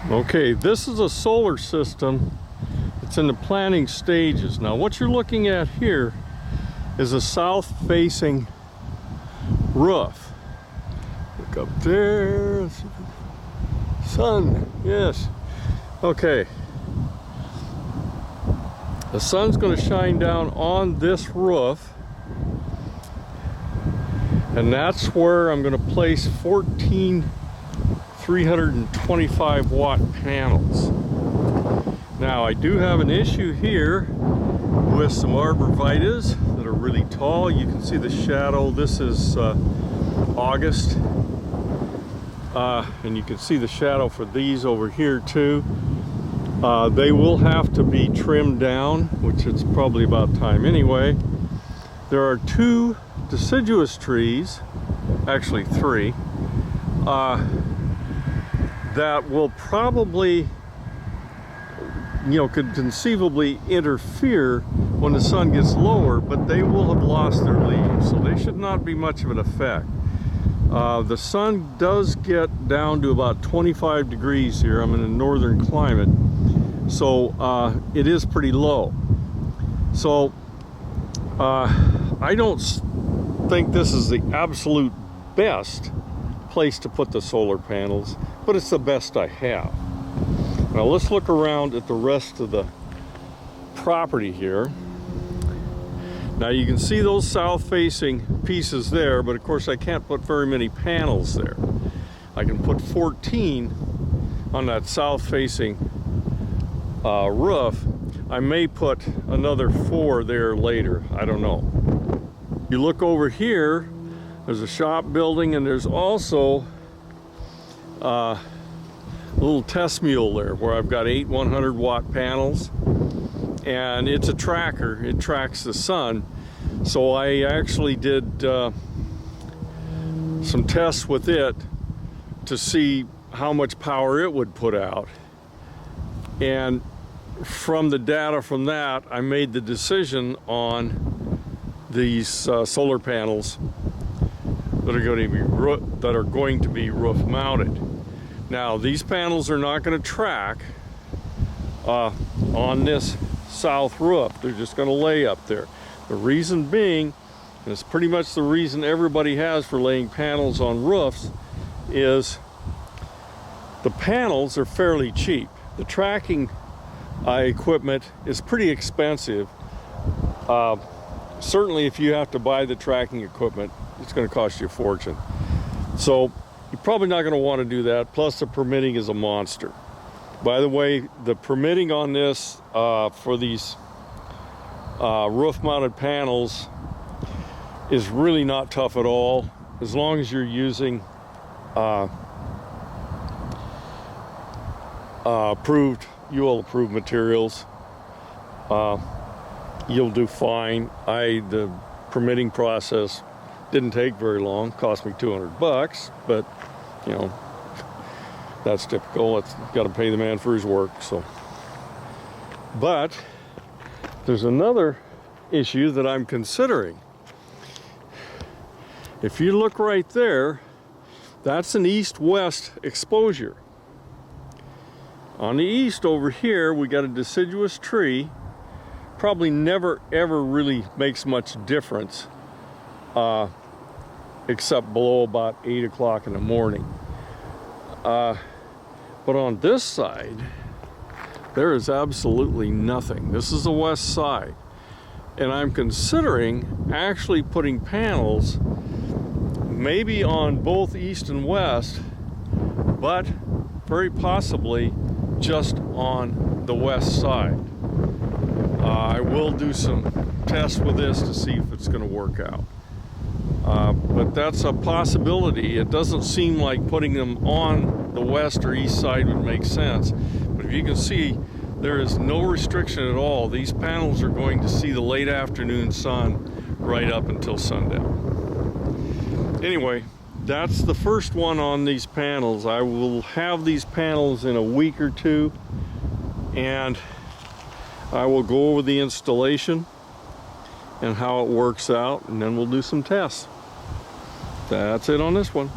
Okay, this is a solar system. It's in the planning stages. Now what you're looking at here is a south-facing roof. Look up there. Sun, yes. Okay. The sun's going to shine down on this roof, and that's where I'm going to place 14 325 watt panels. Now I do have an issue here with some arborvitaes that are really tall. You can see the shadow. This is August, and you can see the shadow for these over here too. They will have to be trimmed down, which it's probably about time anyway. There are 2 deciduous trees, actually 3, that will probably, could conceivably interfere when the sun gets lower, but they will have lost their leaves, so they should not be much of an effect. The sun does get down to about 25 degrees here. I'm in a northern climate, so it is pretty low. So I don't think this is the absolute best place to put the solar panels, but it's the best I have. Now let's look around at the rest of the property here. Now you can see those south-facing pieces there, but of course I can't put very many panels there. I can put 14 on that south-facing roof. I may put another 4 there later, I don't know. You look over here, there's a shop building, and there's also a little test mule there where I've got 8 100 watt panels, and it's a tracker. It tracks the sun. So I actually did some tests with it to see how much power it would put out, and from the data from that I made the decision on these solar panels that are going to be roof mounted. Now these panels are not going to track on this south roof. They're just going to lay up there. The reason being, and it's pretty much the reason everybody has for laying panels on roofs, is the panels are fairly cheap. The tracking equipment is pretty expensive. Certainly if you have to buy the tracking equipment, it's going to cost you a fortune. So you're probably not going to want to do that. Plus the permitting is a monster. By the way, the permitting on this for these roof mounted panels is really not tough at all, as long as you're using UL approved materials. You'll do fine. The permitting process didn't take very long. Cost me $200, but that's typical. It's got to pay the man for his work. So, but there's another issue that I'm considering. If you look right there, that's an east-west exposure. On the east over here, we got a deciduous tree. Probably never ever really makes much difference, except below about 8 o'clock in the morning. But on this side, there is absolutely nothing. This is the west side. And I'm considering actually putting panels maybe on both east and west, but very possibly just on the west side. I will do some tests with this to see if it's going to work out. But that's a possibility. It doesn't seem like putting them on the west or east side would make sense. But if you can see, there is no restriction at all. These panels are going to see the late afternoon sun right up until sundown. Anyway, that's the first one on these panels. I will have these panels in a week or 2, and I will go over the installation and how it works out, and then we'll do some tests. That's it on this one.